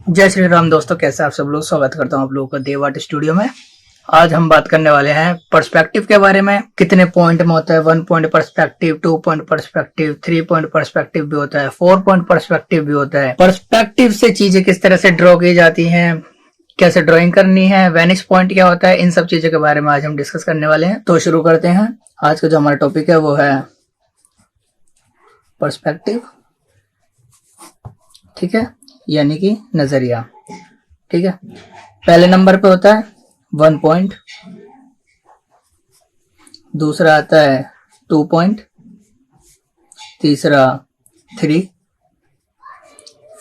जय श्री राम दोस्तों, कैसे आप सब लोग। स्वागत करता हूं आप लोगों का देव आर्ट स्टूडियो में। आज हम बात करने वाले हैं पर्सपेक्टिव के बारे में। कितने पॉइंट में होता है, 1 point perspective, 2 point perspective, 3 point perspective भी होता है, 4 पॉइंट पर्सपेक्टिव भी होता है। पर्सपेक्टिव से चीजें किस तरह से ड्रॉ की जाती हैं, कैसे ड्राइंग करनी है, वेनिस पॉइंट क्या होता है, इन सब चीजों के बारे में आज हम डिस्कस करने वाले हैं। तो शुरू करते हैं। आज का जो हमारा टॉपिक है वो है पर्सपेक्टिव, ठीक है, यानी कि नजरिया। ठीक है, पहले नंबर पे होता है 1 पॉइंट, दूसरा आता है 2 पॉइंट, तीसरा 3,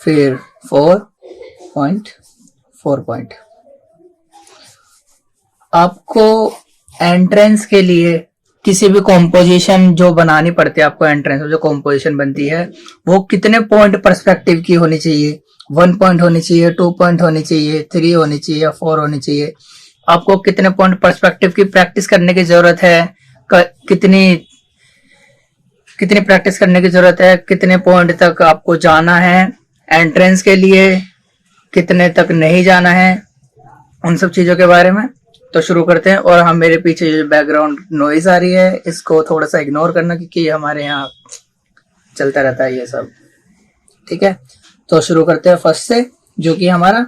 फिर 4 पॉइंट, 4 पॉइंट। आपको एंट्रेंस के लिए किसी भी कॉम्पोजिशन जो बनानी पड़ती है, आपको एंट्रेंस में जो कॉम्पोजिशन बनती है वो कितने पॉइंट पर्सपेक्टिव की होनी चाहिए। 1 पॉइंट होनी चाहिए, 2 पॉइंट होनी चाहिए, 3 होनी चाहिए, 4 होनी चाहिए। आपको कितने पॉइंट पर्सपेक्टिव की प्रैक्टिस करने की जरूरत है, कितनी कितनी प्रैक्टिस करने की जरूरत है, कितने पॉइंट तक आपको जाना है एंट्रेंस के लिए, कितने तक नहीं जाना है, उन सब चीजों के बारे में। तो शुरू करते हैं। और हम मेरे पीछे जो बैकग्राउंड नॉइज आ रही है इसको थोड़ा सा इग्नोर करना, क्योंकि हमारे यहाँ चलता रहता है ये सब। ठीक है, तो शुरू करते हैं फर्स्ट से, जो कि हमारा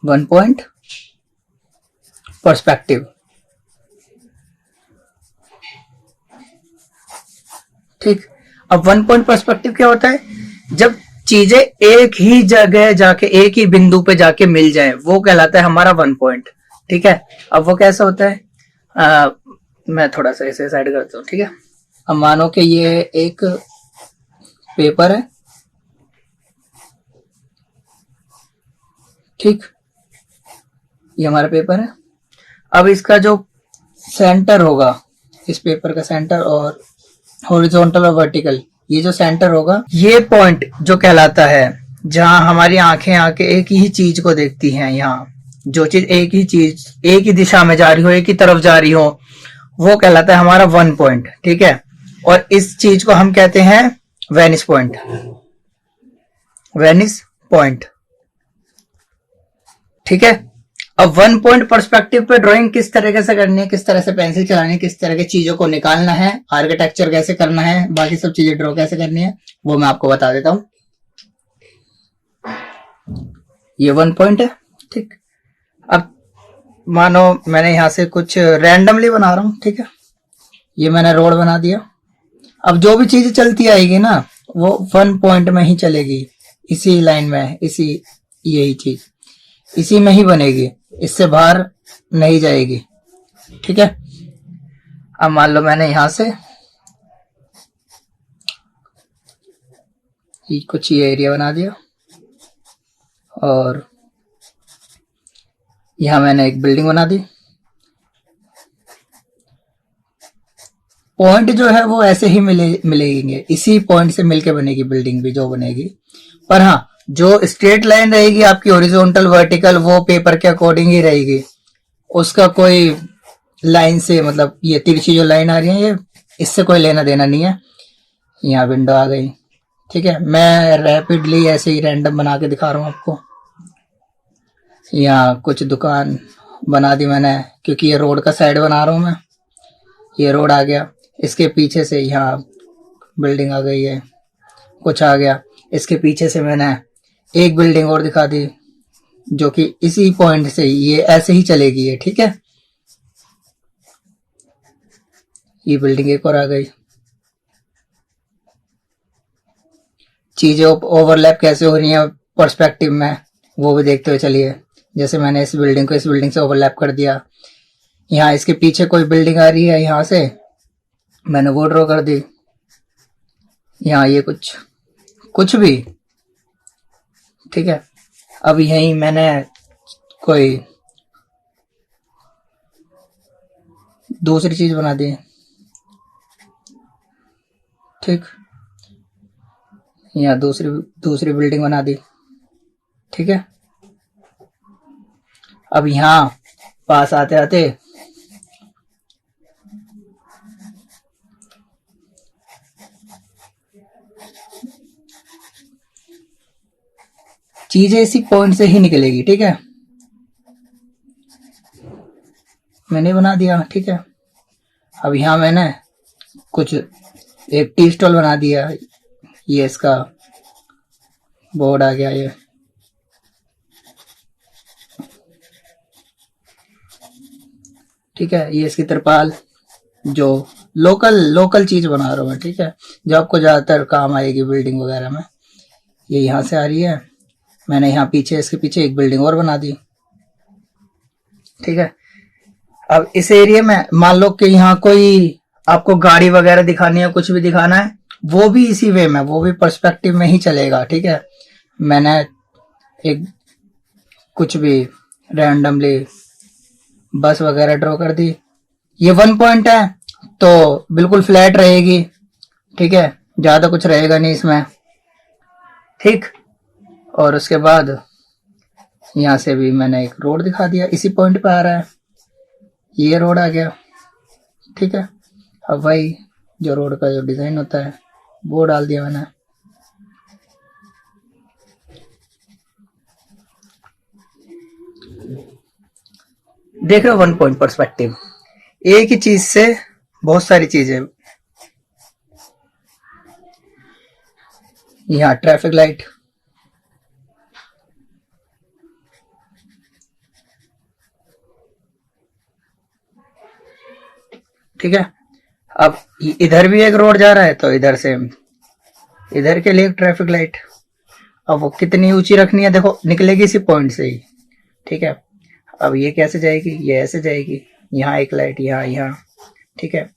1 पॉइंट पर्सपेक्टिव। ठीक, अब 1 पॉइंट पर्सपेक्टिव क्या होता है? जब चीजें एक ही जगह जाके, एक ही बिंदु पे जाके मिल जाए, वो कहलाता है हमारा 1 पॉइंट। ठीक है, अब वो कैसा होता है, मैं थोड़ा सा इसे साइड करता हूँ। ठीक है, अब मानो कि ये एक पेपर है, ठीक, ये हमारा पेपर है। अब इसका जो सेंटर होगा, इस पेपर का सेंटर, और हॉरिजॉन्टल और वर्टिकल, ये जो सेंटर होगा, ये पॉइंट जो कहलाता है, जहां हमारी आंखें आके एक ही चीज को देखती हैं। यहाँ जो चीज एक ही दिशा में जा रही हो, एक ही तरफ जा रही हो, वो कहलाता है हमारा 1 पॉइंट। ठीक है, और इस चीज को हम कहते हैं वेनिस पॉइंट। वेनिस पॉइंट, ठीक है। अब 1 पॉइंट पर्सपेक्टिव पे ड्राइंग किस तरीके से करनी है, किस तरह से पेंसिल चलानी है, किस तरह की चीजों को निकालना है, आर्किटेक्चर कैसे करना है, बाकी सब चीजें ड्रॉ कैसे करनी है, वो मैं आपको बता देता हूं। ये 1 पॉइंट है, ठीक। अब मानो मैंने यहां से कुछ रैंडमली बना रहा हूं, ठीक है, ये मैंने रोड बना दिया। अब जो भी चीज चलती आएगी ना, वो 1 पॉइंट में ही चलेगी, इसी लाइन में, यही चीज इसी में ही बनेगी, इससे बाहर नहीं जाएगी। ठीक है, अब मान लो मैंने यहां से कुछ ये एरिया बना दिया, और यहां मैंने एक बिल्डिंग बना दी। पॉइंट जो है वो ऐसे ही मिलेंगे, इसी पॉइंट से मिलके बनेगी बिल्डिंग भी जो बनेगी। पर हाँ, जो स्ट्रेट लाइन रहेगी आपकी, हॉरिजॉन्टल वर्टिकल, वो पेपर के अकॉर्डिंग ही रहेगी। उसका कोई लाइन से, मतलब ये तिरछी जो लाइन आ रही है, ये इससे कोई लेना देना नहीं है। यहाँ विंडो आ गई, ठीक है। मैं रैपिडली ऐसे ही रैंडम बना के दिखा रहा हूँ आपको। यहाँ कुछ दुकान बना दी मैंने, क्योंकि ये रोड का साइड बना रहा हूँ मैं। ये रोड आ गया, इसके पीछे से यहाँ बिल्डिंग आ गई है, कुछ आ गया। इसके पीछे से मैंने एक बिल्डिंग और दिखा दी, जो कि इसी पॉइंट से ये ऐसे ही चलेगी ये, ठीक है। ये बिल्डिंग एक और आ गई। चीजें ओवरलैप कैसे हो रही हैं पर्सपेक्टिव में, वो भी देखते हुए चलिए। जैसे मैंने इस बिल्डिंग को इस बिल्डिंग से ओवरलैप कर दिया, यहाँ इसके पीछे कोई बिल्डिंग आ रही है, यहाँ से मैंने वो ड्रॉ कर दी। यहाँ ये कुछ भी, ठीक है। अब यहीं मैंने कोई दूसरी चीज बना दी, ठीक। यहाँ दूसरी बिल्डिंग बना दी, ठीक है। अब यहाँ पास आते आते चीजें इसी पॉइंट से ही निकलेगी, ठीक है। मैंने बना दिया, ठीक है। अब यहाँ मैंने कुछ एक टी स्टॉल बना दिया, ये इसका बोर्ड आ गया, ये ठीक है। ये इसकी तिरपाल, जो लोकल चीज बना रहा हूँ मैं, ठीक है, जो आपको ज्यादातर काम आएगी बिल्डिंग वगैरह में। ये यहाँ से आ रही है, मैंने यहाँ पीछे, इसके पीछे एक बिल्डिंग और बना दी, ठीक है। अब इस एरिया में मान लो कि यहाँ कोई आपको गाड़ी वगैरह दिखानी है, कुछ भी दिखाना है, वो भी इसी वे में, वो भी पर्सपेक्टिव में ही चलेगा, ठीक है। मैंने एक कुछ भी रैंडमली बस वगैरह ड्रॉ कर दी। ये 1 पॉइंट है तो बिल्कुल फ्लैट रहेगी, ठीक है, ज्यादा कुछ रहेगा नहीं इसमें, ठीक। और उसके बाद यहां से भी मैंने एक रोड दिखा दिया, इसी पॉइंट पे आ रहा है, ये रोड आ गया, ठीक है। अब वही जो रोड का जो डिजाइन होता है वो डाल दिया मैंने। देख रहे हो 1 पॉइंट पर्सपेक्टिव, एक ही चीज से बहुत सारी चीजें। यहाँ ट्रैफिक लाइट, ठीक है। अब इधर भी एक रोड जा रहा है तो इधर से इधर के लिए एक ट्रैफिक लाइट। अब वो कितनी ऊंची रखनी है, देखो निकलेगी इसी पॉइंट से ही, ठीक है। अब ये कैसे जाएगी, ये ऐसे जाएगी, यहाँ एक लाइट, यहाँ, ठीक है।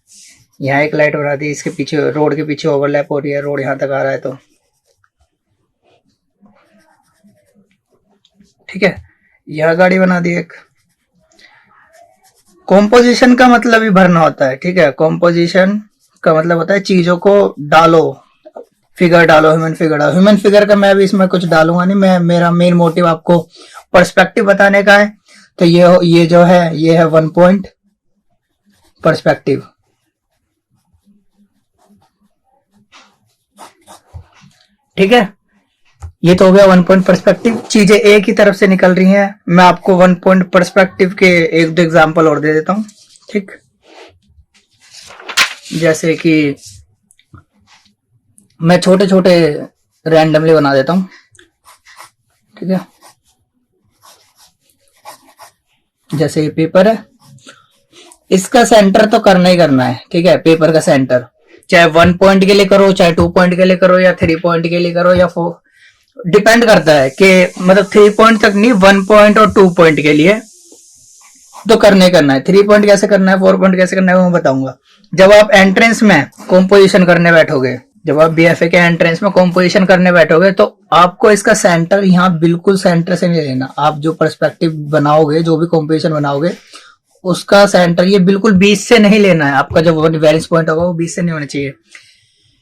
यहाँ एक लाइट बना दी, इसके पीछे रोड के पीछे ओवरलैप हो रही है, रोड यहाँ तक आ रहा है तो, ठीक है। यह गाड़ी बना दी एक। कॉम्पोजिशन का मतलब ही भरना होता है, ठीक है। कॉम्पोजिशन का मतलब होता है चीजों को डालो, फिगर डालो, ह्यूमन फिगर डालो। ह्यूमन फिगर का मैं अभी इसमें कुछ डालूंगा नहीं, मैं मेरा मेन मोटिव आपको पर्सपेक्टिव बताने का है। तो ये जो है, ये है 1 पॉइंट पर्सपेक्टिव, ठीक है। ये तो हो गया 1 पॉइंट पर्सपेक्टिव, चीजें एक ही तरफ से निकल रही हैं। मैं आपको 1 पॉइंट पर्सपेक्टिव के एक दो एग्जांपल और दे देता हूं, ठीक। जैसे कि मैं छोटे छोटे रैंडमली बना देता हूं, ठीक है। जैसे ये पेपर है, इसका सेंटर तो करना ही करना है, ठीक है। पेपर का सेंटर चाहे 1 पॉइंट के लिए करो, चाहे 2 पॉइंट के लिए करो, या 3 पॉइंट के लिए करो, या 4, डिपेंड करता है कि मतलब 3 पॉइंट तक नहीं, 1 पॉइंट और 2 पॉइंट के लिए तो करना है। 3 पॉइंट कैसे करना है, 4 पॉइंट कैसे करना है, वो मैं बताऊंगा जब आप एंट्रेंस में कॉम्पोजिशन करने बैठोगे। जब आप बीएफए के एंट्रेंस में कॉम्पोजिशन करने बैठोगे तो आपको इसका सेंटर यहाँ बिल्कुल सेंटर से नहीं लेना। आप जो पर्सपेक्टिव बनाओगे, जो भी कॉम्पोजिशन बनाओगे, उसका सेंटर ये बिल्कुल 20 से नहीं लेना है। आपका जो वेरिएंस पॉइंट होगा वो 20 से नहीं होना चाहिए।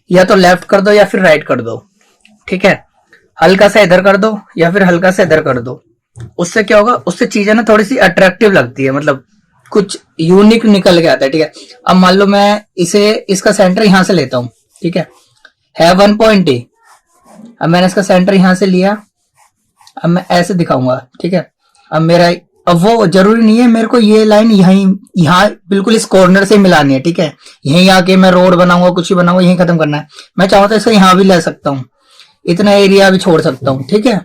या तो लेफ्ट कर दो या फिर राइट कर दो, ठीक है। हल्का सा इधर कर दो या फिर हल्का सा इधर कर दो। उससे क्या होगा, उससे चीजें ना थोड़ी सी अट्रैक्टिव लगती है, मतलब कुछ यूनिक निकल के आता है, ठीक है। अब मान लो मैं इसका सेंटर यहां से लेता हूं, ठीक है 1 पॉइंट ही। अब मैंने इसका सेंटर यहां से लिया, अब मैं ऐसे दिखाऊंगा, ठीक है। अब वो जरूरी नहीं है मेरे को ये लाइन यहाँ बिल्कुल इस कॉर्नर से मिलानी है, ठीक है। यहीं आके मैं रोड बनाऊंगा, कुछ भी बनाऊंगा, यहीं खत्म करना है। मैं चाहूँ तो इसको यहाँ भी ले सकता हूँ, इतना एरिया भी छोड़ सकता हूँ, ठीक है।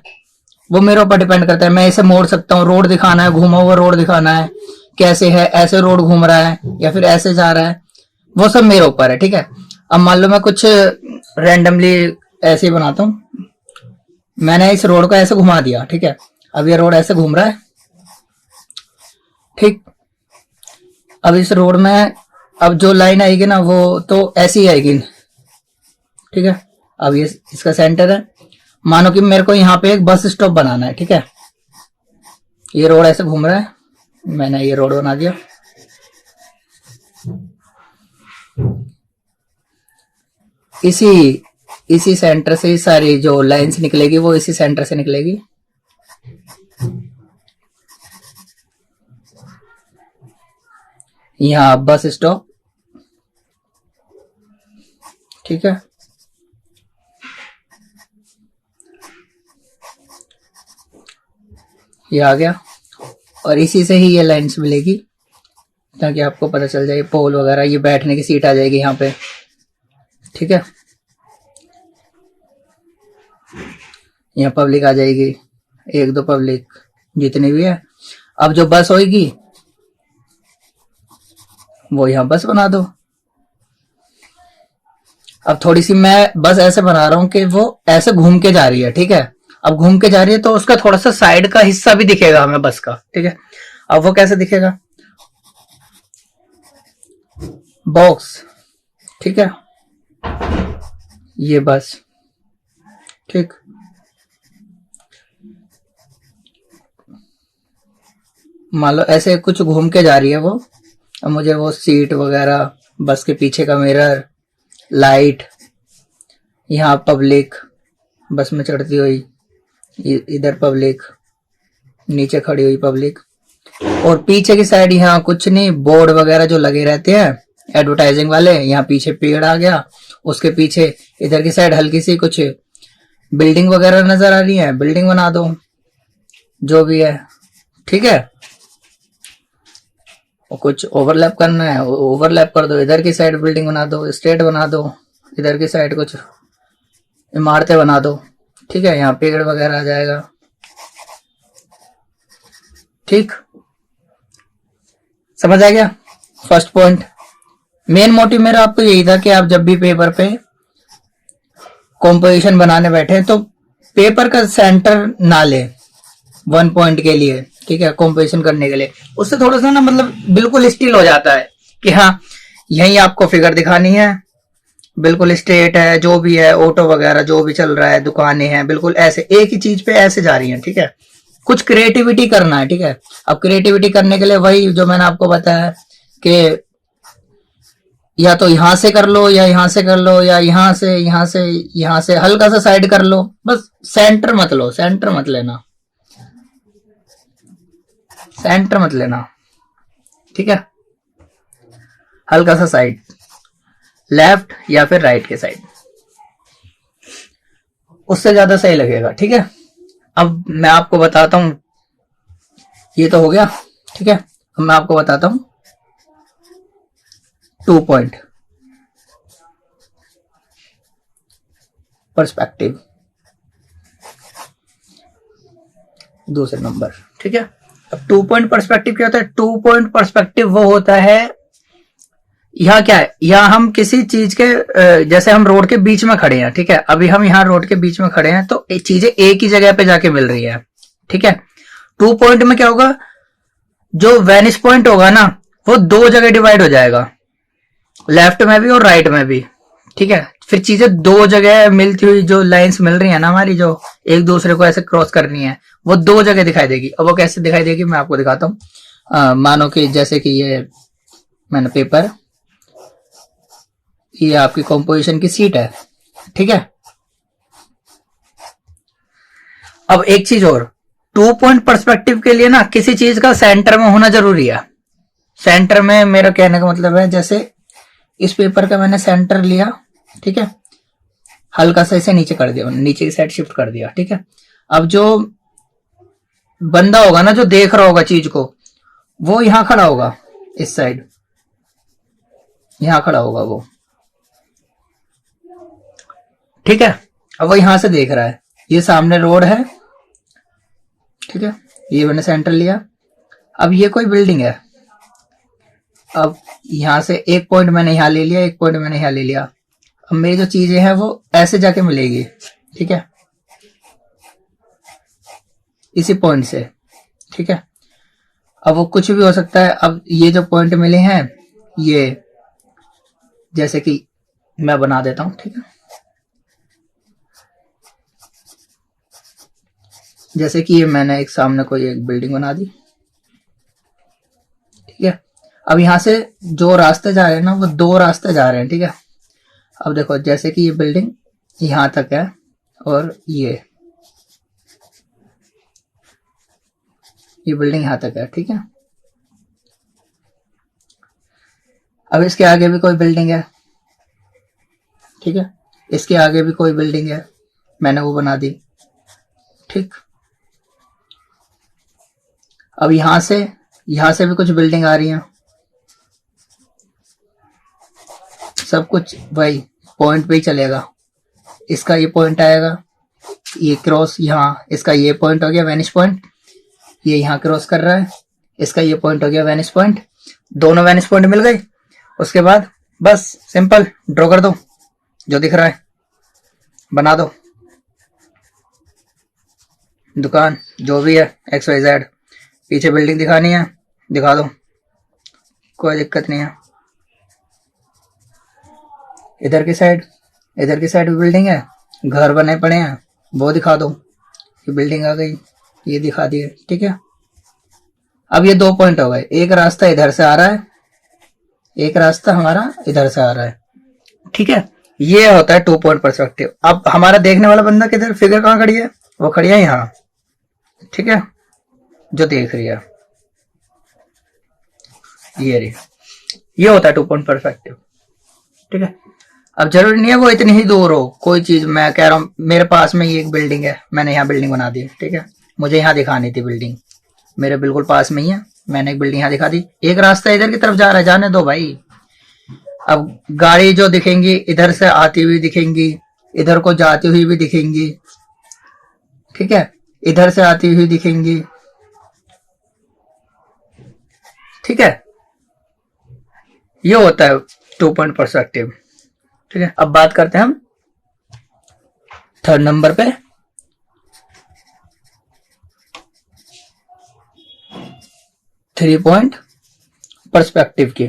वो मेरे ऊपर डिपेंड करता है, मैं इसे मोड़ सकता हूँ, रोड दिखाना है, घूमा हुआ रोड दिखाना है, कैसे है, ऐसे रोड घूम रहा है या फिर ऐसे जा रहा है, वो सब मेरे ऊपर है, ठीक है। अब मान लो मैं कुछ रैंडमली ऐसे ही बनाता हूँ, मैंने इस रोड को ऐसे घुमा दिया, ठीक है। अब ये रोड ऐसे घूम रहा है, ठीक। अब इस रोड में अब जो लाइन आएगी ना वो तो ऐसी आएगी, ठीक है। अब ये इसका सेंटर है, मानो कि मेरे को यहाँ पे एक बस स्टॉप बनाना है, ठीक है। ये रोड ऐसे घूम रहा है, मैंने ये रोड बना दिया। इसी सेंटर से सारी जो लाइंस निकलेगी वो इसी सेंटर से निकलेगी। यहाँ बस स्टॉप, ठीक है। ये आ गया, और इसी से ही ये लाइंस मिलेगी ताकि आपको पता चल जाए पोल वगैरह। ये बैठने की सीट आ जाएगी यहाँ पे, ठीक है। यहाँ पब्लिक आ जाएगी, 1-2 पब्लिक जितनी भी है। अब जो बस होगी वो यहाँ बस बना दो। अब थोड़ी सी मैं बस ऐसे बना रहा हूं कि वो ऐसे घूम के जा रही है, ठीक है। अब घूम के जा रही है तो उसका थोड़ा सा साइड का हिस्सा भी दिखेगा हमें बस का, ठीक है। अब वो कैसे दिखेगा, बॉक्स, ठीक है, ये बस, ठीक। मान लो ऐसे कुछ घूम के जा रही है वो। अब मुझे वो सीट वगैरह, बस के पीछे का मिरर, लाइट, यहाँ पब्लिक बस में चढ़ती हुई, इधर पब्लिक, नीचे खड़ी हुई पब्लिक, और पीछे की साइड यहाँ कुछ नहीं, बोर्ड वगैरह जो लगे रहते हैं एडवर्टाइजिंग वाले। यहाँ पीछे पेड़ आ गया, उसके पीछे इधर की साइड हल्की सी कुछ बिल्डिंग वगैरह नजर आ रही है, बिल्डिंग बना दो जो भी है, ठीक है। और कुछ ओवरलैप करना है, ओवरलैप कर दो, इधर की साइड बिल्डिंग बना दो, स्ट्रेट बना दो, इधर की साइड कुछ इमारतें बना दो, ठीक है। यहाँ पेड़ वगैरह आ जाएगा, ठीक। समझ आ गया फर्स्ट पॉइंट। मेन मोटिव मेरा आपको यही था कि आप जब भी पेपर पे कॉम्पोजिशन बनाने बैठे तो पेपर का सेंटर ना ले 1 पॉइंट के लिए, ठीक है, कॉम्पोजिशन करने के लिए। उससे थोड़ा सा ना मतलब बिल्कुल स्टिल हो जाता है कि हाँ यही आपको फिगर दिखानी है, बिल्कुल स्ट्रेट है, जो भी है ऑटो वगैरह जो भी चल रहा है, दुकानें हैं, बिल्कुल ऐसे एक ही चीज पे ऐसे जा रही हैं, ठीक है। कुछ क्रिएटिविटी करना है, ठीक है। अब क्रिएटिविटी करने के लिए वही जो मैंने आपको बताया कि या तो यहां से कर लो, या यहां से कर लो, या यहां से यहां से यहां से हल्का सा साइड कर लो, बस सेंटर मत लो, सेंटर मत लेना, सेंटर मत लेना, ठीक है। हल्का सा साइड, लेफ्ट या फिर राइट के साइड, उससे ज्यादा सही लगेगा, ठीक है। अब मैं आपको बताता हूं, ये तो हो गया, ठीक है। अब मैं आपको बताता हूं 2 पॉइंट पर्सपेक्टिव, दूसरे नंबर, ठीक है। अब 2 पॉइंट पर्सपेक्टिव क्या होता है, 2 पॉइंट पर्सपेक्टिव वो होता है, यहाँ क्या है, यहाँ हम किसी चीज के जैसे हम रोड के बीच में खड़े हैं, ठीक है। अभी हम यहाँ रोड के बीच में खड़े हैं तो चीजें एक ही जगह पे जाके मिल रही है, ठीक है। 2 पॉइंट में क्या होगा, जो वेनिश पॉइंट होगा ना वो 2 जगह डिवाइड हो जाएगा, लेफ्ट में भी और राइट में भी, ठीक है। फिर चीजें 2 जगह मिलती हुई जो लाइंस मिल रही है ना हमारी, जो एक दूसरे को ऐसे क्रॉस करनी है, वो 2 जगह दिखाई देगी। अब वो कैसे दिखाई देगी मैं आपको दिखाता हूँ। मानो कि जैसे कि ये मैंने पेपर, ये आपकी कंपोजिशन की सीट है, ठीक है। अब एक चीज और, 2 पॉइंट पर्सपेक्टिव के लिए ना किसी चीज का सेंटर में होना जरूरी है। सेंटर में मेरा कहने का मतलब है, जैसे इस पेपर का मैंने सेंटर लिया, ठीक है, हल्का सा इसे नीचे कर दिया, नीचे की साइड शिफ्ट कर दिया, ठीक है। अब जो बंदा होगा ना जो देख रहा होगा चीज को, वो यहां खड़ा होगा, इस साइड यहां खड़ा होगा वो, ठीक है। अब वो यहां से देख रहा है, ये सामने रोड है, ठीक है, ये मैंने सेंटर लिया। अब ये कोई बिल्डिंग है, अब यहां से एक पॉइंट मैंने यहां ले लिया, एक पॉइंट मैंने यहां ले लिया। अब मेरी जो चीजें हैं वो ऐसे जाके मिलेगी, ठीक है, इसी पॉइंट से, ठीक है। अब वो कुछ भी हो सकता है। अब ये जो पॉइंट मिले हैं, ये जैसे कि मैं बना देता हूं, ठीक है, जैसे कि ये मैंने एक सामने कोई एक बिल्डिंग बना दी, ठीक है। अब यहां से जो रास्ते जा रहे हैं ना वो 2 रास्ते जा रहे हैं, ठीक है। अब देखो जैसे कि ये बिल्डिंग यहां तक है और ये बिल्डिंग यहां तक है, ठीक है। अब इसके आगे भी कोई बिल्डिंग है, ठीक है, इसके आगे भी कोई बिल्डिंग है, मैंने वो बना दी, ठीक। अब यहां से भी कुछ बिल्डिंग आ रही है, सब कुछ वही पॉइंट पे ही चलेगा। इसका ये पॉइंट आएगा, ये क्रॉस यहाँ, इसका ये पॉइंट हो गया वेनिश पॉइंट, ये यहाँ क्रॉस कर रहा है, इसका ये पॉइंट हो गया वेनिश पॉइंट, दोनों वेनिश पॉइंट मिल गए। उसके बाद बस सिंपल ड्रॉ कर दो, जो दिख रहा है बना दो, दुकान जो भी है XYZ। पीछे बिल्डिंग दिखानी है दिखा दो, कोई दिक्कत नहीं है। इधर की साइड भी बिल्डिंग है, घर बने पड़े हैं, वो दिखा दो। ये बिल्डिंग आ गई, ये दिखा दिए, ठीक है। अब ये 2 पॉइंट हो गए, एक रास्ता इधर से आ रहा है, एक रास्ता हमारा इधर से आ रहा है, ठीक है। ये होता है 2 पॉइंट पर्सपेक्टिव। अब हमारा देखने वाला बंदा किधर, फिगर कहाँ खड़ी है, वो खड़ी है यहाँ, ठीक है, जो देख रही है ये रही। ये होता है 2 पॉइंट पर्सपेक्टिव, ठीक है। अब जरूरी नहीं है वो इतनी ही दूर हो, कोई चीज मैं कह रहा हूं मेरे पास में ये एक बिल्डिंग है, मैंने यहाँ बिल्डिंग बना दी, ठीक है, मुझे यहाँ दिखानी थी बिल्डिंग, मेरे बिल्कुल पास में ही है, मैंने एक बिल्डिंग यहाँ दिखा दी। एक रास्ता इधर की तरफ जा रहा है, जाने दो भाई। अब गाड़ी जो दिखेंगी इधर से आती हुई दिखेंगी, इधर को जाती हुई भी दिखेंगी, ठीक है, इधर से आती हुई दिखेंगी, ठीक है। ये होता है 2 पॉइंट पर्सपेक्टिव, ठीक है। अब बात करते हैं हम 3rd नंबर पे, 3 पॉइंट पर्सपेक्टिव की,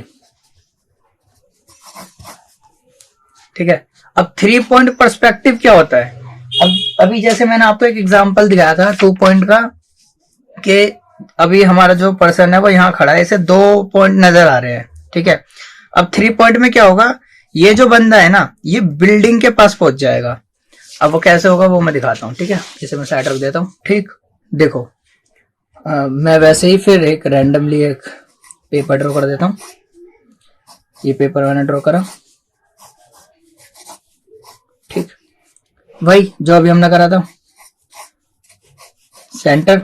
ठीक है। अब 3 पॉइंट पर्सपेक्टिव क्या होता है? अब अभी जैसे मैंने आपको एक एग्जांपल दिखाया था 2 पॉइंट का, कि अभी हमारा जो पर्सन है वो यहाँ खड़ा है, इसे 2 पॉइंट नजर आ रहे हैं, ठीक है। अब 3 पॉइंट में क्या होगा, ये जो बंदा है ना ये बिल्डिंग के पास पहुंच जाएगा। अब वो कैसे होगा वो मैं दिखाता हूँ, ठीक है। इसे मैं साइड रख देता हूँ, ठीक। देखो मैं वैसे ही फिर एक रैंडमली एक पेपर ड्रॉ कर देता हूँ। ये पेपर मैंने ड्रॉ करा, ठीक, वही जो अभी हमने करा था, सेंटर।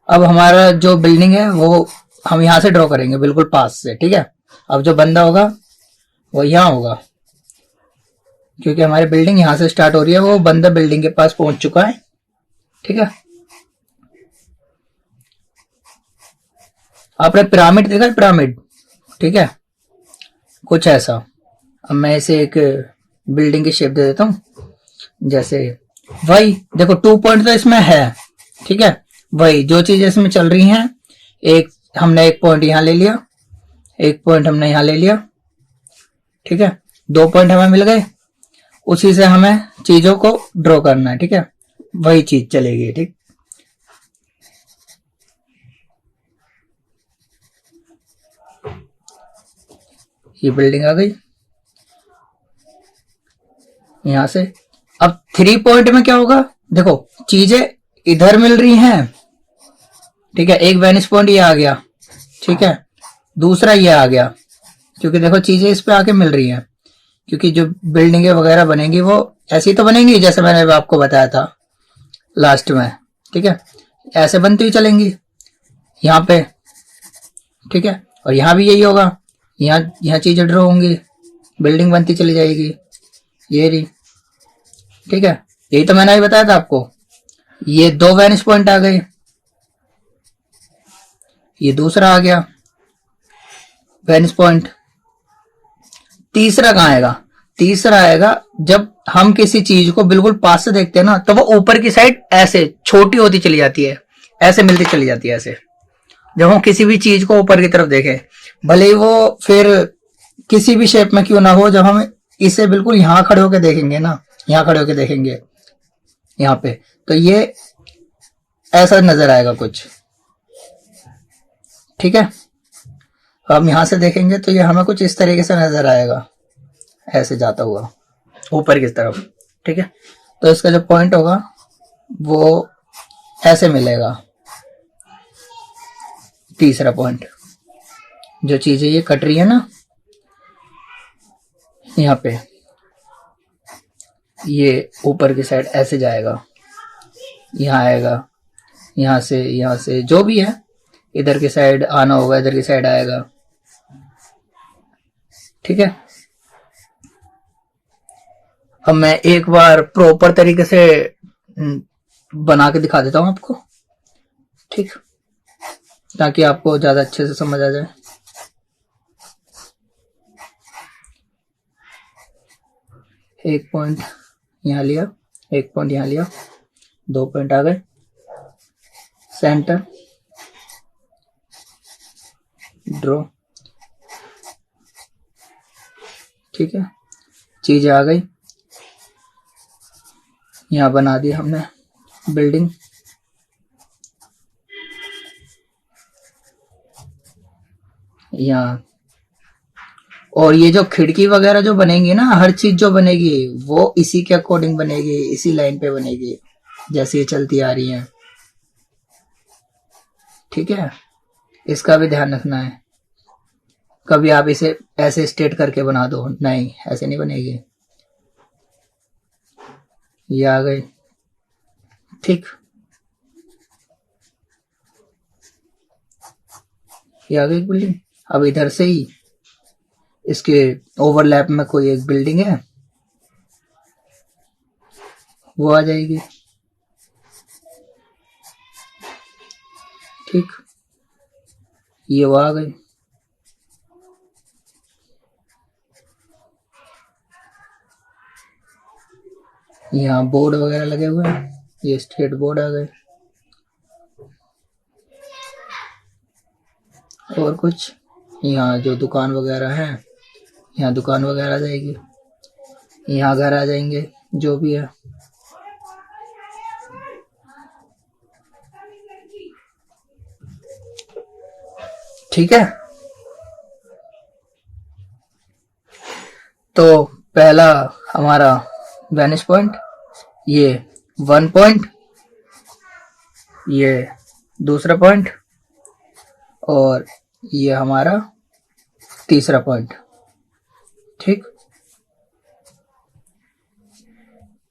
अब हमारा जो बिल्डिंग है वो हम यहां से ड्रॉ करेंगे बिल्कुल पास से, ठीक है। अब जो बंदा होगा वो यहां होगा, क्योंकि हमारी बिल्डिंग यहां से स्टार्ट हो रही है, वो बंदा बिल्डिंग के पास पहुंच चुका है, ठीक है। आपने पिरामिड देखा है, पिरामिड, ठीक है, कुछ ऐसा। अब मैं इसे एक बिल्डिंग की शेप दे देता हूं, जैसे वही देखो 2 पॉइंट तो इसमें है, ठीक है। वही जो चीजें इसमें चल रही हैं, एक हमने एक पॉइंट यहां ले लिया, एक पॉइंट हमने यहां ले लिया, ठीक है, 2 पॉइंट हमें मिल गए। उसी से हमें चीजों को ड्रॉ करना है, ठीक है, वही चीज चलेगी, ठीक। ये बिल्डिंग आ गई यहां से। अब 3 पॉइंट में क्या होगा, देखो चीजें इधर मिल रही हैं, ठीक है, एक वेनिस पॉइंट ये आ गया, ठीक है, दूसरा ये आ गया, क्योंकि देखो चीजें इस पे आके मिल रही हैं, क्योंकि जो बिल्डिंगें वगैरह बनेंगी वो ऐसी तो बनेंगी जैसे मैंने आपको बताया था लास्ट में, ठीक है, ऐसे बनती हुई चलेंगी यहाँ पे, ठीक है। और यहाँ भी यही होगा, यहाँ चीजें ड्रॉ होंगी, बिल्डिंग बनती चली जाएगी, ये रही, ठीक है। यही तो मैंने अभी बताया था आपको। ये 2 वेनिस पॉइंट आ गए, ये दूसरा आ गया वेनिस पॉइंट। तीसरा कहाँ आएगा, तीसरा आएगा जब हम किसी चीज को बिल्कुल पास से देखते हैं ना, तो वो ऊपर की साइड ऐसे छोटी होती चली जाती है, ऐसे मिलती चली जाती है, ऐसे। जब हम किसी भी चीज को ऊपर की तरफ देखें, भले ही वो फिर किसी भी शेप में क्यों ना हो, जब हम इसे बिल्कुल यहां खड़े होकर देखेंगे ना, यहां खड़े होकर देखेंगे यहाँ पे, तो ये ऐसा नजर आएगा कुछ, ठीक है। हम यहां से देखेंगे तो ये हमें कुछ इस तरीके से नजर आएगा, ऐसे जाता हुआ ऊपर की तरफ, ठीक है। तो इसका जो पॉइंट होगा वो ऐसे मिलेगा, तीसरा पॉइंट। जो चीजें ये कट रही है ना यहाँ पे, ये ऊपर की साइड ऐसे जाएगा, यहाँ आएगा, यहाँ से जो भी है, इधर की साइड आना होगा, इधर की साइड आएगा। ठीक है, अब मैं एक बार प्रॉपर तरीके से बना के दिखा देता हूं आपको, ठीक, ताकि आपको ज्यादा अच्छे से समझ आ जाए। एक पॉइंट यहाँ लिया, एक पॉइंट यहाँ लिया, 2 पॉइंट आ गए, सेंटर, ड्रॉ। ठीक है, चीजें आ गई, यहाँ बना दिया हमने बिल्डिंग। यहाँ, और ये जो खिड़की वगैरह जो बनेंगी ना, हर चीज जो बनेगी वो इसी के अकॉर्डिंग बनेगी, इसी लाइन पे बनेगी जैसे ये चलती आ रही है। ठीक है, इसका भी ध्यान रखना है। कभी आप इसे ऐसे स्ट्रेट करके बना दो, नहीं, ऐसे नहीं बनेगी। ये आ गई, ठीक, ये आ गई बिल्डिंग। अब इधर से ही इसके ओवरलैप में कोई एक बिल्डिंग है, वो आ जाएगी। ठीक, ये वो आ गई। यहाँ बोर्ड वगैरह लगे हुए हैं, ये स्ट्रेट बोर्ड आ गए। और कुछ यहाँ जो दुकान वगैरह है, यहाँ दुकान वगैरह आ जाएगी, यहाँ घर आ जाएंगे, जो भी है। ठीक है, तो पहला हमारा वैनिश पॉइंट, ये 1 पॉइंट, ये दूसरा पॉइंट, और ये हमारा तीसरा पॉइंट। ठीक,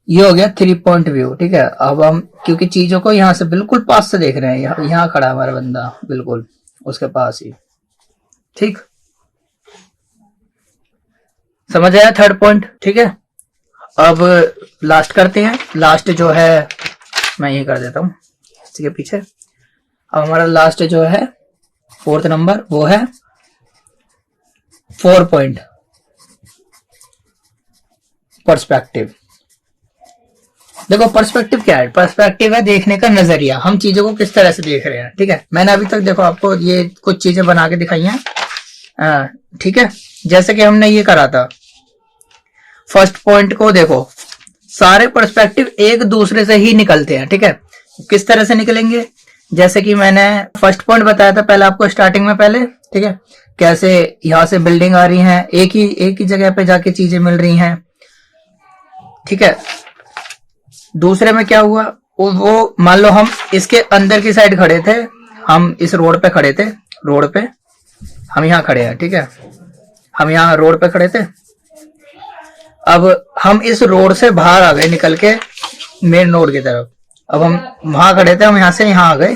ये हो गया 3 पॉइंट व्यू। ठीक है, अब हम क्योंकि चीजों को यहां से बिल्कुल पास से देख रहे हैं, यहाँ खड़ा है हमारा बंदा, बिल्कुल उसके पास ही। ठीक, समझ आया 3rd पॉइंट। ठीक है, अब लास्ट करते हैं। लास्ट जो है मैं ये कर देता हूं इसके पीछे। अब हमारा लास्ट जो है 4th नंबर, वो है 4 पॉइंट पर्सपेक्टिव। देखो पर्सपेक्टिव क्या है? पर्सपेक्टिव है देखने का नजरिया, हम चीजों को किस तरह से देख रहे हैं। ठीक है, मैंने अभी तक देखो आपको ये कुछ चीजें बना के दिखाई हैं। ठीक है, जैसे कि हमने ये करा था, फर्स्ट पॉइंट को देखो, सारे पर्सपेक्टिव एक दूसरे से ही निकलते हैं। ठीक है, किस तरह से निकलेंगे? जैसे कि मैंने फर्स्ट पॉइंट बताया था पहले आपको स्टार्टिंग में पहले। ठीक है, कैसे यहां से बिल्डिंग आ रही है, एक ही जगह पे जाके चीजें मिल रही हैं। ठीक है, दूसरे में क्या हुआ, वो मान लो हम इसके अंदर की साइड खड़े थे, हम इस रोड पे खड़े थे, रोड पे हम यहाँ खड़े हैं। ठीक है, हम यहाँ रोड पे खड़े थे, अब हम इस रोड से बाहर आ गए निकल के मेन रोड की तरफ। अब हम वहां खड़े थे, हम यहाँ से यहाँ आ गए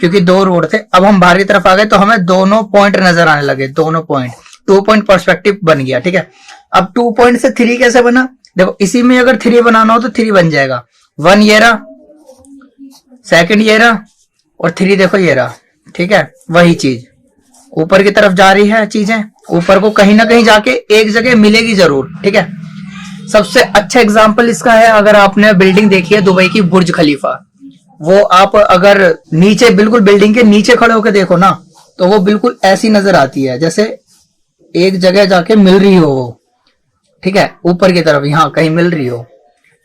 क्योंकि 2 रोड थे। अब हम बाहर की तरफ आ गए तो हमें दोनों पॉइंट नजर आने लगे, दोनों पॉइंट, 2 पॉइंट पर्सपेक्टिव बन गया। ठीक है, अब 2 पॉइंट से 3 कैसे बना? देखो इसी में अगर 3 बनाना हो तो 3 बन जाएगा। 1 ये रहा, सेकंड ये रहा, और 3 देखो ये रहा। ठीक है, वही चीज ऊपर की तरफ जा रही है, चीजें ऊपर को कहीं ना कहीं जाके एक जगह मिलेगी जरूर। ठीक है, सबसे अच्छा एग्जांपल इसका है, अगर आपने बिल्डिंग देखी है दुबई की बुर्ज खलीफा, वो आप अगर नीचे बिल्कुल बिल्डिंग के नीचे खड़े होकर देखो ना, तो वो बिल्कुल ऐसी नजर आती है जैसे एक जगह जाके मिल रही हो वो। ठीक है, ऊपर की तरफ यहाँ कहीं मिल रही हो।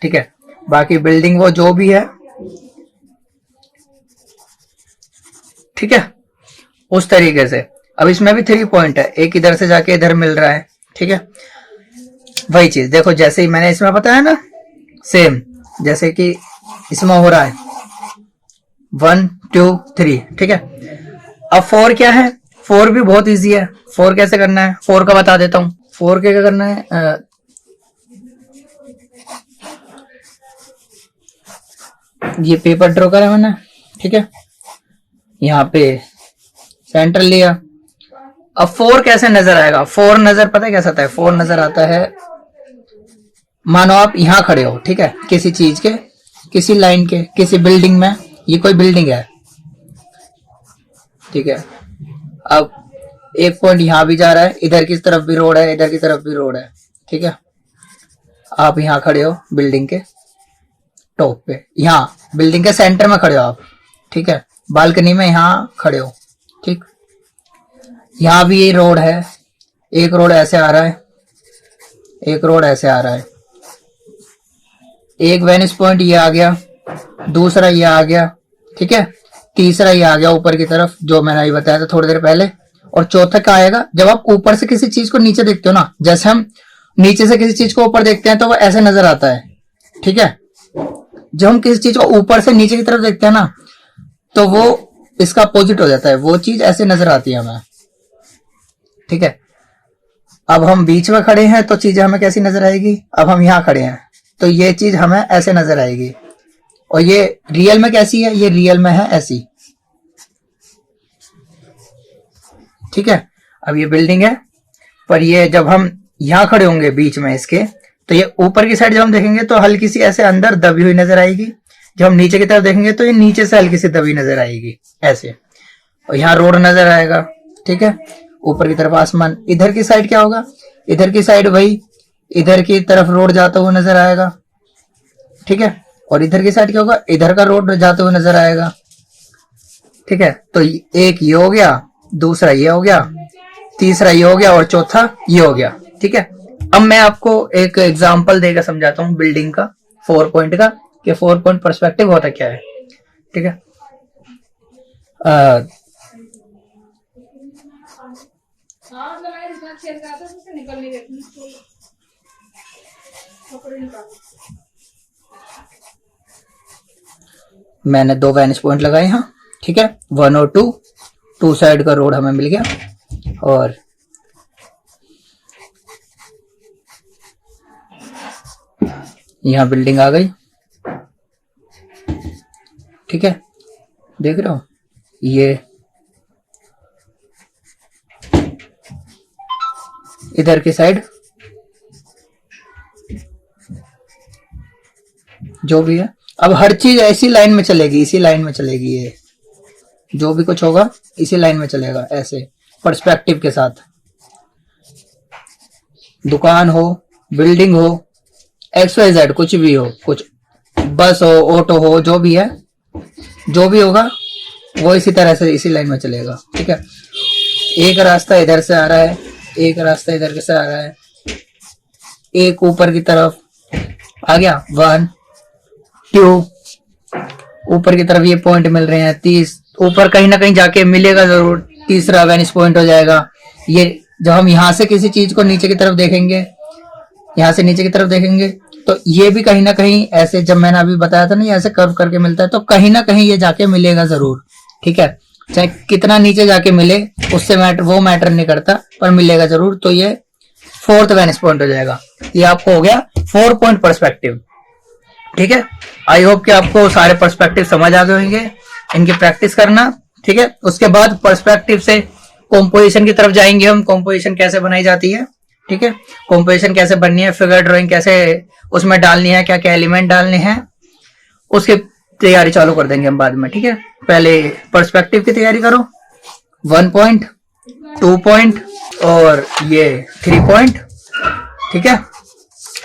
ठीक है, बाकी बिल्डिंग वो जो भी है, ठीक है, उस तरीके से। अब इसमें भी 3 पॉइंट है, एक इधर से जाके इधर मिल रहा है। ठीक है, वही चीज देखो जैसे ही मैंने इसमें बताया ना, सेम जैसे कि इसमें हो रहा है 1 2 3। ठीक है, अब 4 क्या है? 4 भी बहुत इजी है। 4 कैसे करना है, 4 का बता देता हूं। 4 क्या करना है, ये पेपर ड्रॉ करा मैंने, ठीक है, यहाँ पे सेंटर लिया। अब 4 कैसे नजर आएगा? 4 नजर पता है कैसा आता है? 4 नजर आता है, मानो आप यहाँ खड़े हो, ठीक है, किसी चीज के, किसी लाइन के, किसी बिल्डिंग में। ये कोई बिल्डिंग है, ठीक है। अब एक पॉइंट यहाँ भी जा रहा है, इधर की तरफ भी रोड है, इधर की तरफ भी रोड है, ठीक है। आप यहाँ खड़े हो बिल्डिंग के टॉप पे, यहाँ बिल्डिंग के सेंटर में खड़े हो आप, ठीक है, बालकनी में यहाँ खड़े हो, ठीक। यहाँ भी ये रोड है, एक रोड ऐसे आ रहा है, एक रोड ऐसे आ रहा है। एक वेनिस पॉइंट ये आ गया, दूसरा ये आ गया, ठीक है, तीसरा ये आ गया ऊपर की तरफ, जो मैंने अभी बताया था थोड़ी देर पहले। और चौथा क्या आएगा? जब आप ऊपर से किसी चीज को नीचे देखते हो ना, जैसे हम नीचे से किसी चीज को ऊपर देखते हैं तो वो ऐसे नजर आता है, ठीक है। जब हम किसी चीज को ऊपर से नीचे की तरफ देखते हैं ना, तो वो इसका अपोजिट हो जाता है, वो चीज ऐसे नजर आती है हमें, ठीक है। अब हम बीच में खड़े हैं तो चीजें हमें कैसी नजर आएगी? अब हम यहाँ खड़े हैं तो ये चीज हमें ऐसे नजर आएगी। और ये रियल में कैसी है? ये रियल में है ऐसी, ठीक है। अब ये बिल्डिंग है, पर ये जब हम यहाँ खड़े होंगे बीच में इसके, तो ये ऊपर की साइड जब हम देखेंगे तो हल्की सी ऐसे अंदर दबी हुई नजर आएगी। जब हम नीचे की तरफ देखेंगे तो ये नीचे से हल्की सी दबी नजर आएगी ऐसे। और यहाँ रोड नजर आएगा, ठीक है, ऊपर की तरफ आसमान। इधर की साइड क्या होगा? इधर की साइड वही, इधर की तरफ रोड जाता हुआ नजर आएगा, ठीक है। और इधर की साइड क्या होगा? इधर का रोड जाते हुए नजर आएगा, ठीक है। तो एक ये हो गया, दूसरा ये हो गया, तीसरा ये हो गया और चौथा ये हो गया, ठीक है। अब मैं आपको एक एग्जांपल देकर समझाता हूँ बिल्डिंग का, 4 पॉइंट का, कि 4 पॉइंट पर्सपेक्टिव होता क्या है, ठीक है। मैंने 2 वेनिस पॉइंट लगाए यहाँ, ठीक है, 1 और 2 साइड का रोड हमें मिल गया। और यहाँ बिल्डिंग आ गई, ठीक है, देख रहे हो? ये इधर की साइड जो भी है, अब हर चीज ऐसी लाइन में चलेगी, इसी लाइन में चलेगी, ये जो भी कुछ होगा इसी लाइन में चलेगा, ऐसे पर्सपेक्टिव के साथ। दुकान हो, बिल्डिंग हो, XYZ कुछ भी हो, कुछ बस हो, ऑटो हो, जो भी है, जो भी होगा वो इसी तरह से इसी लाइन में चलेगा, ठीक है। एक रास्ता इधर से आ रहा है, एक रास्ता इधर से आ रहा है, एक ऊपर की तरफ आ गया, 1 2, ऊपर की तरफ ये पॉइंट मिल रहे हैं, 30 ऊपर कहीं ना कहीं जाके मिलेगा जरूर, तीसरा वेनिस पॉइंट हो जाएगा। ये जब हम यहाँ से किसी चीज को नीचे की तरफ देखेंगे, यहाँ से नीचे की तरफ देखेंगे, तो ये भी कहीं ना कहीं ऐसे, जब मैंने अभी बताया था ना, ये ऐसे कर्व करके मिलता है, तो कहीं ना कहीं ये जाके मिलेगा जरूर, ठीक है। चाहे कितना नीचे जाके मिले, उससे वो मैटर नहीं करता, पर मिलेगा जरूर। तो ये 4th वेनिस पॉइंट हो जाएगा। ये आपको हो गया 4 पॉइंट पर्सपेक्टिव, ठीक है। आई होप कि आपको सारे पर्सपेक्टिव समझ आ गए होंगे, इनकी प्रैक्टिस करना, ठीक है। उसके बाद पर्सपेक्टिव से कॉम्पोजिशन की तरफ जाएंगे हम, कॉम्पोजिशन कैसे बनाई जाती है, ठीक है, कॉम्पोजिशन कैसे बननी है, फिगर ड्राइंग कैसे उसमें डालनी है, क्या क्या एलिमेंट डालने हैं, उसकी तैयारी चालू कर देंगे हम बाद में, ठीक है। पहले पर्सपेक्टिव की तैयारी करो, 1 पॉइंट, 2 पॉइंट और ये 3 पॉइंट, ठीक है,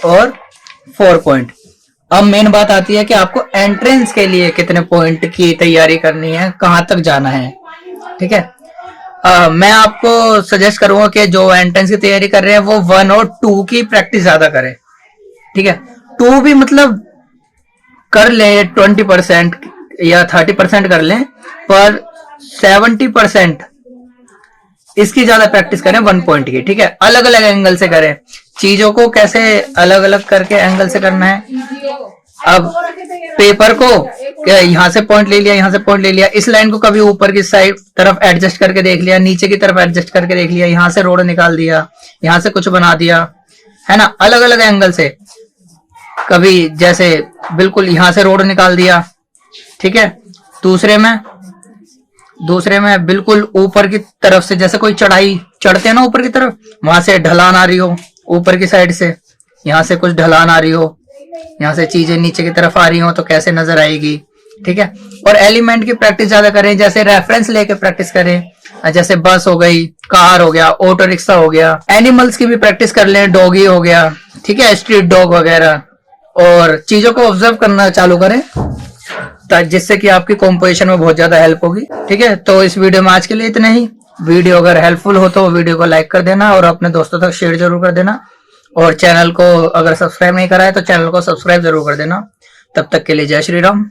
और 4 पॉइंट। अब मेन बात आती है कि आपको एंट्रेंस के लिए कितने पॉइंट की तैयारी करनी है, कहां तक जाना है, ठीक है। मैं आपको सजेस्ट करूंगा कि जो एंट्रेंस की तैयारी कर रहे हैं वो 1 और 2 की प्रैक्टिस ज्यादा करें, ठीक है। 2 भी मतलब कर ले 20% या 30% कर लें, पर 70% इसकी ज्यादा प्रैक्टिस करें 1 पॉइंट की, ठीक है। अलग अलग एंगल से करें चीजों को, कैसे अलग अलग करके एंगल से करना है। अब पेपर को यहाँ से पॉइंट ले लिया, यहाँ से पॉइंट ले लिया, इस लाइन को कभी ऊपर की साइड तरफ एडजस्ट करके देख लिया, नीचे की तरफ एडजस्ट करके देख लिया, यहाँ से रोड निकाल दिया, यहाँ से कुछ बना दिया, है ना, अलग अलग एंगल से। कभी जैसे बिल्कुल यहाँ से रोड निकाल दिया, ठीक है, दूसरे में बिल्कुल ऊपर की तरफ से, जैसे कोई चढ़ाई चढ़ते हैं ना ऊपर की तरफ, वहां से ढलान आ रही हो ऊपर की साइड से, यहाँ से कुछ ढलान आ रही हो, यहाँ से चीजें नीचे की तरफ आ रही हो तो कैसे नजर आएगी। ठीक है। और एलिमेंट की प्रैक्टिस ज्यादा करें, जैसे रेफरेंस लेके प्रैक्टिस करें, जैसे बस हो गई, कार हो गया, ऑटो रिक्शा हो गया। एनिमल्स की भी प्रैक्टिस कर लें, डॉगी हो गया, ठीक है, स्ट्रीट डॉग वगैरह। और चीजों को ऑब्जर्व करना चालू करें जिससे कि आपकी कॉम्पोजिशन में बहुत ज्यादा हेल्प होगी। ठीक है। तो इस वीडियो में आज के लिए इतना ही। वीडियो अगर हेल्पफुल हो तो वीडियो को लाइक कर देना और अपने दोस्तों तक शेयर जरूर कर देना। और चैनल को अगर सब्सक्राइब नहीं करा है तो चैनल को सब्सक्राइब जरूर कर देना। तब तक के लिए जय श्री राम।